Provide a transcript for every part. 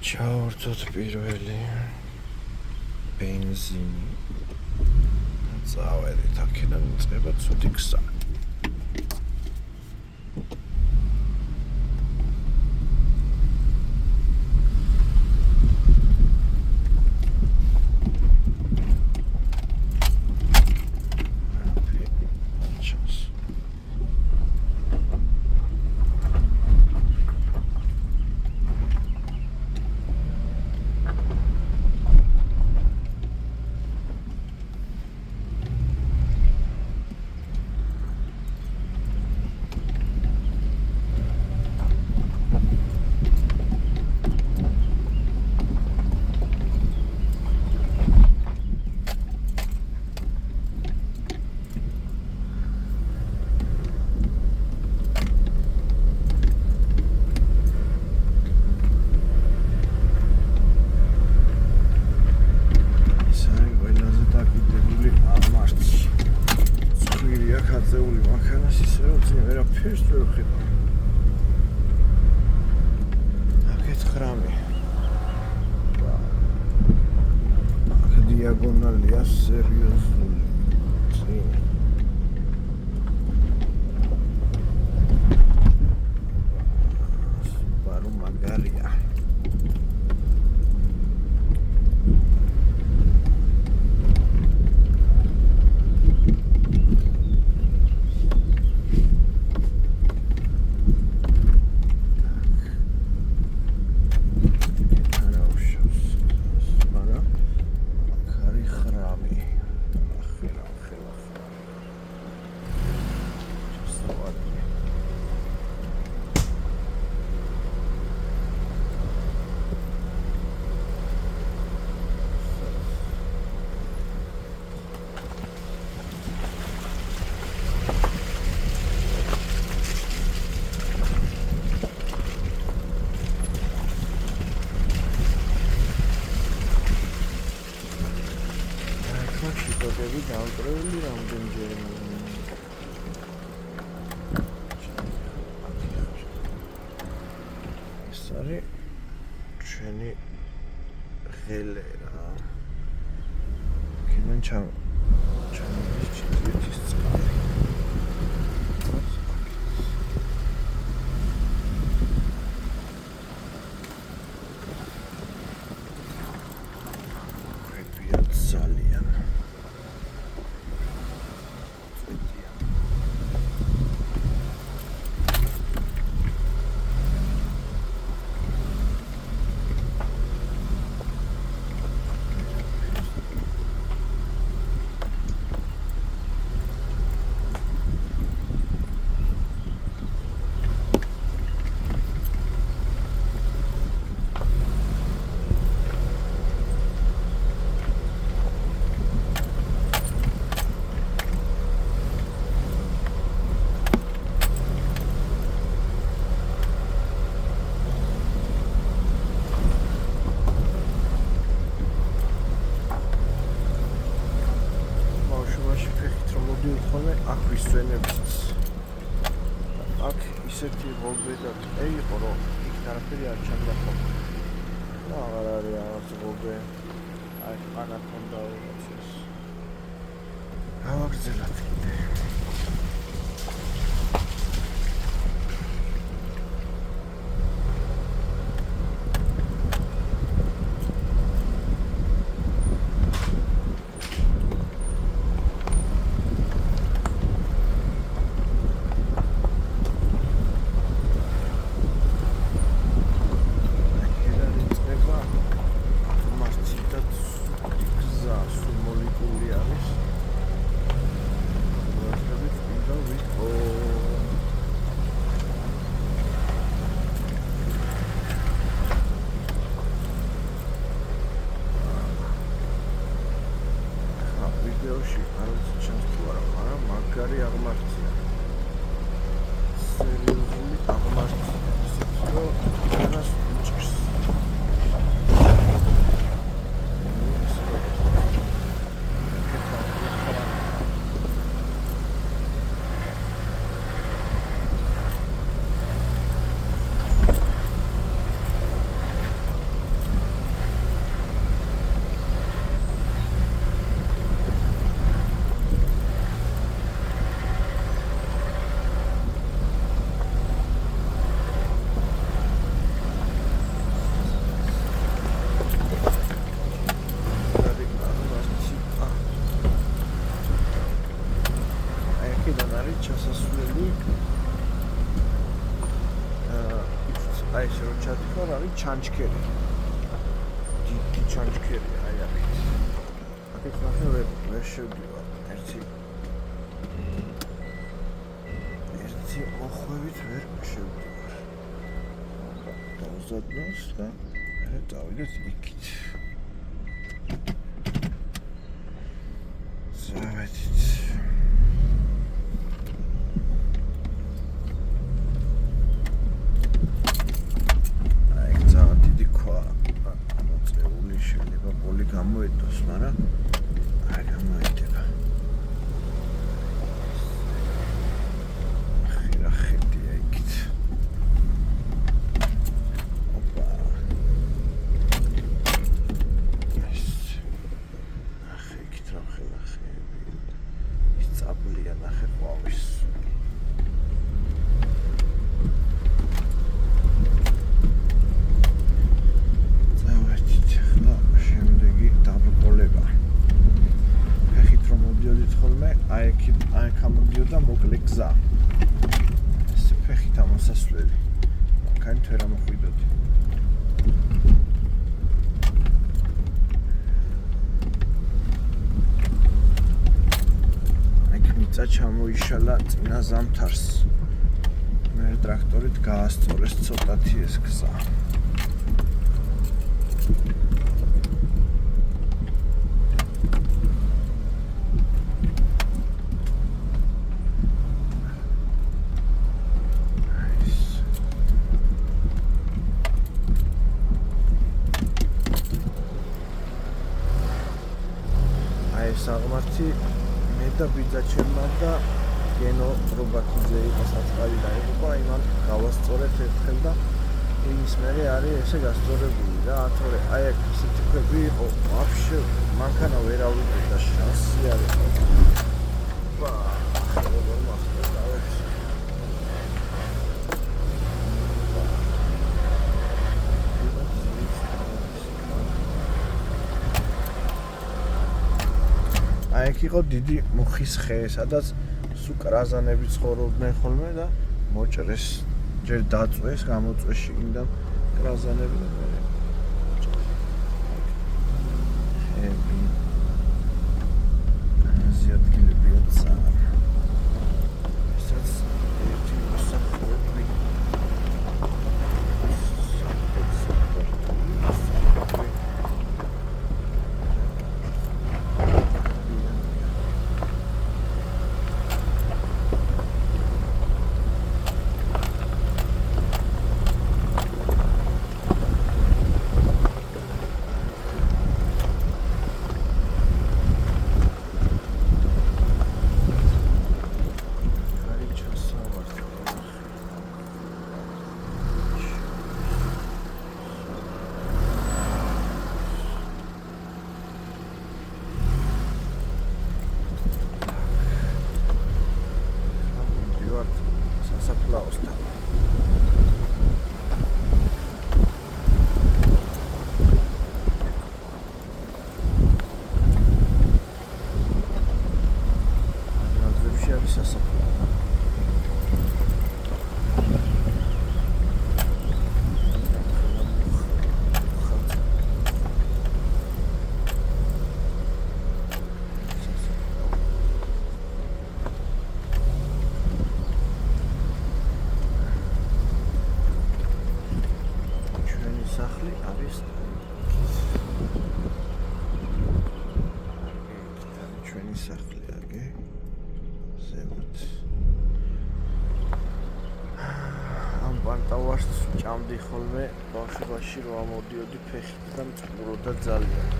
ჩავარდოთ პირველი ბენზინი. წავედით აქედან იწყება ცუდი გზა. Diagonalია სერიოზული. Subaru მაგარია. Შეგები დამტრეული რამდენჯერმე. ეს არის ჩვენი ღელე რა. კიდენ ჩამოდის ჩიტის წყალი. ძალიან აქ ვისვენებთ. აქ ისეთი გოლბედა იყო, რომ იქ არაფერი არ ჩანდა ხოლმე. და აღარ არის რაღაც გოლბე. აი, ანაკონდა უცეს. გავაგრძელოთ კიდე. აი ესე რომ ჩათქარ არის ჩანჩქერი. დიდი ჩანჩქერია აი აქეთ. აქეთ ნახე ვერ შევდივარ. ერთი მოხვევით ვერ შევდივარ. დავზადნოს და მე დავიდეთ იქით. ზავეთით. გამოედოს, მაგრამ არ გამოედება. ახლა ხედია იქით. ოპა. ახლა იქით რა ხელა ხები. ის წაბლია ნახე ყვავის. აი გამოდიოდა მოკლე გზა. ეს ფეხით ამოსასვლელი. მაგან თუ რა მოხვიდოდი. აი მიწა ჩამოიშალა წინა ზამთარს. მე ტრაქტორით გაასწორეს ცოტათი ეს გზა. საღმართი მე და ბიძაჩემმა და გენო რობაქიძე იყო საწყალი დაიღუპა იმან გავასწორეთ ერთხელ და იმის მერე არის ესე გასწორებული რა თორე აი აქ ისეთი ქვები იყო ვაფშე მანქანა ვერ ავიდე და შანსი არ იყო ბა როგორ მახსოვს დავეც აი აქ იყო დიდი მუხის ხე, სადაც სუკრაზანები ცხოვრობდნენ ხოლმე და მოჭრეს. ჯერ დაწვეს, გამოწვეს შიგნიდან კრაზანები და მე. ხები. ზიადგილებია ძაა. ესაც ერთი მოსახლეობი. ჭამდი ხოლმე ბავშვობაში რომ ამოდიოდი ფეხით და მწყუროდა ძალიან.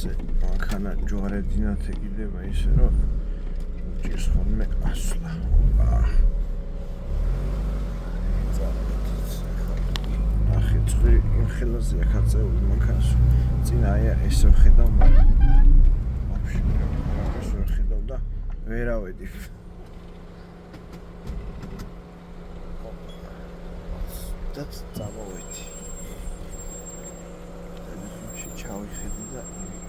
ასე მანქანა ჯვარედინათ ეგიდება ისე რომ ჭირს ხოლმე ასვლა. ნახე წვირი იმ ხელაზე ახაწეული მანქანას წინა აი ესე ვხედავ ვაფშე ეს ვერ ხედავ და ვერ ავედი. და წამოვედი. ტელეფონში ჩავიხედი და იმიტომ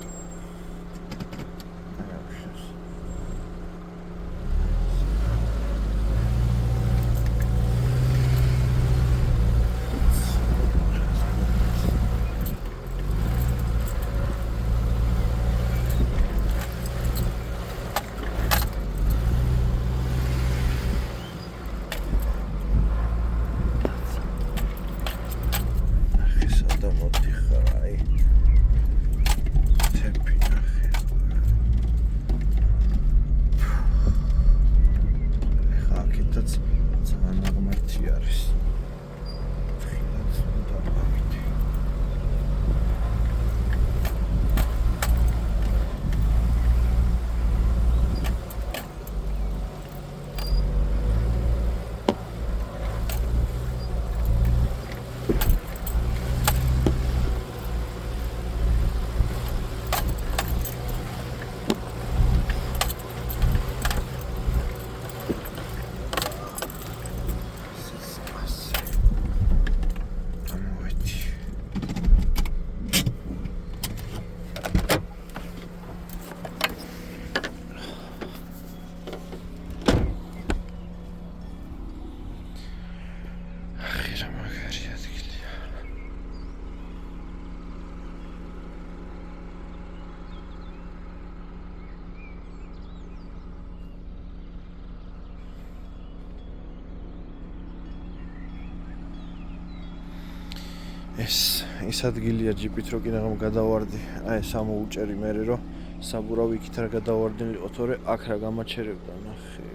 ეს ადგილია ჯიპით რო კიდევ გადავარდი. აი სამოუჭერი მე რომ საბურავი იქით რა გადავარდნილიყო, თორე აქ რა გამაჩერებდა, ნახე.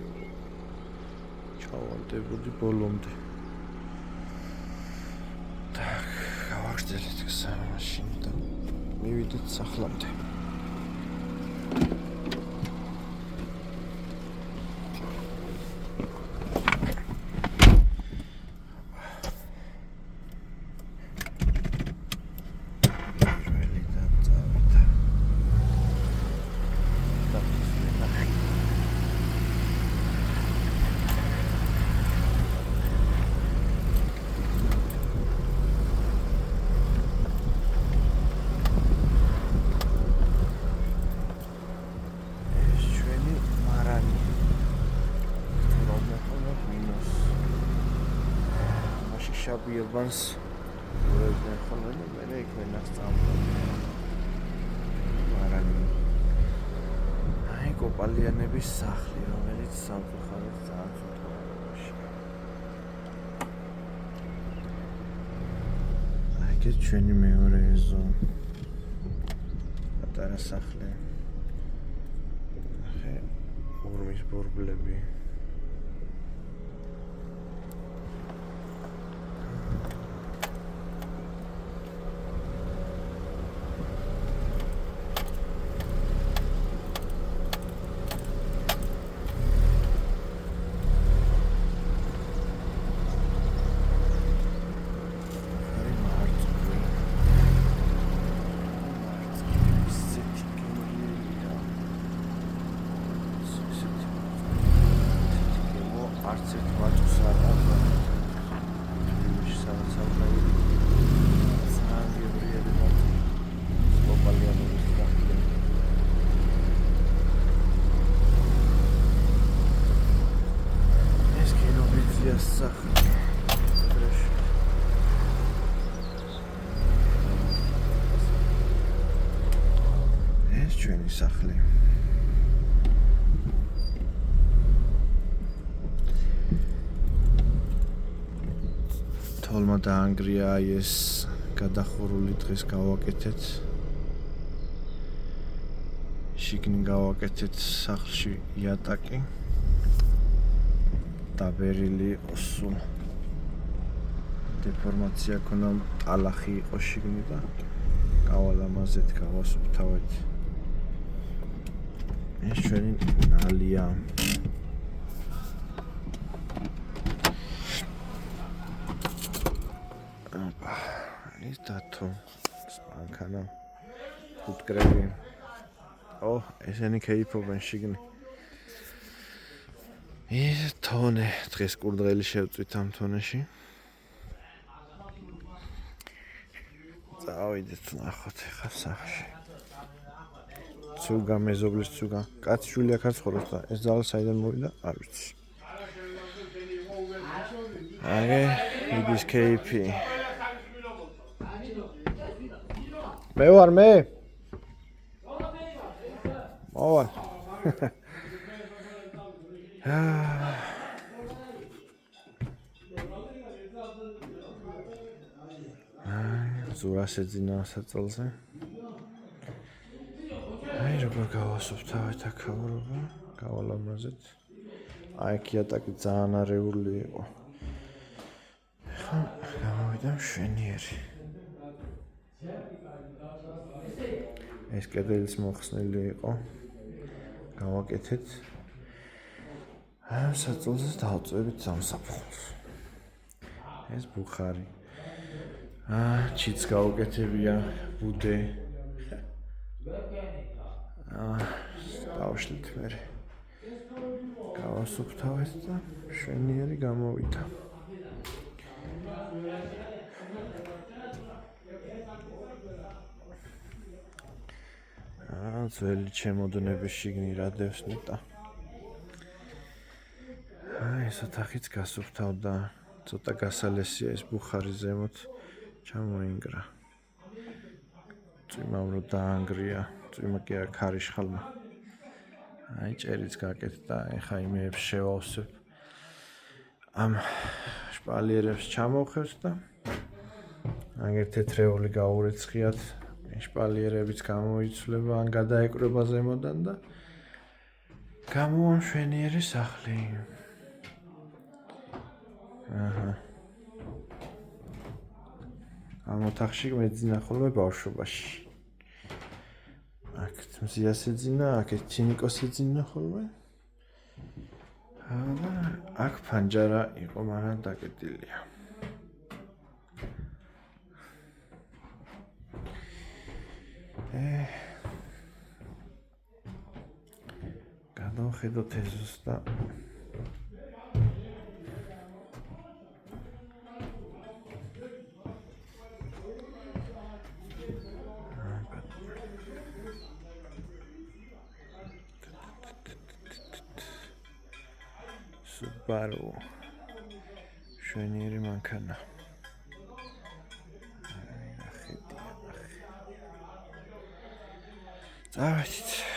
ჩავარდებოდი ბოლომდე. так, გავაგრძელეთ გზა მაშინ და მივიდეთ სახლამდე. Bilbans urădne ხოლმე მე იქნას წამოვიდი. მაგრამ აი კოპალიანების სახლი, რომელიც სამწუხაროდ ძალიან ცუდაა. აი ეს ჩვენი მეორე ეზო. პატარა სახლი. ახე ორმის ბორბლები. ჩვენი სახლი. თოლმა დაანგრია ეს გადახურული დღეს გავაკეთეთ. შიგნით გავაკეთეთ სახლში იატაკი. დაბერილი სულ დეფორმაცია ქონა, ტალახი იყო შიგნით და გავალამაზეთ, გავასუფთავეთ. ეს ჩვენი ნალია. ის დათო სპანქანა ფუტკრები. ესენი ქეიფობენ შიგნი. ის თონე დღეს კურდღელი შევწვით ამ თონეში. წავიდეთ ნახოთ ახლა სახში. ცუგა მეზობლის ცუგა. კაც შვილი აქ არ ცხოვრობს და ეს ძალა საიდან მოვიდა? არ ვიცი. იდის ქეიფი. მე ვარ მე. მოვალ. ზურას ეძინა საწოლზე. როგორ გავასუფთავეთ აქაურობა, გავალამაზეთ. იქ იატაკი ძალიან არეული იყო. ხა გამოვიდა მშვენიერი. ეს კედელიც მოხსნილი იყო. გავაკეთეთ. საწოლზე დავწევით სამსაფხურს. ეს ბუხარი. ჩიც გავუკეთებია ბუდე. დავშლით მე. გავასუფთავეთ და შვენიერი გამოვიდა. ძველი ჩემოდნების შიგნი რა დევს ნეტა. ეს ოთახიც გასუფთავდა. ცოტა გასალესია ეს ბუხარი ზემოთ. ჩამოინგრა. წვიმამ რო დაანგრია. წვიმა კი არ ქარიშხალმა. ჭერიც გაკეთდა, ეხა იმეებს შევავსებ. ამ შპალიერებს ჩამოვხევთ და აგერ თეთრეული გაურეცხიათ. შპალიერებიც გამოიცვლება, ან გადაეკრება ზემოდან და გამოვა მშვენიერი სახლი. ამ ოთახში მეძინა ხოლმე ბავშვობაში. აქეთ მზიას ეძინა, აქეთ ჩინიკოს ეძინა ხოლმე. და აქ ფანჯარა იყო, მაგრამ დაკეტილია. გადავხედოთ ეზოს და Subaru შვენიერი მანქანა. წავედით.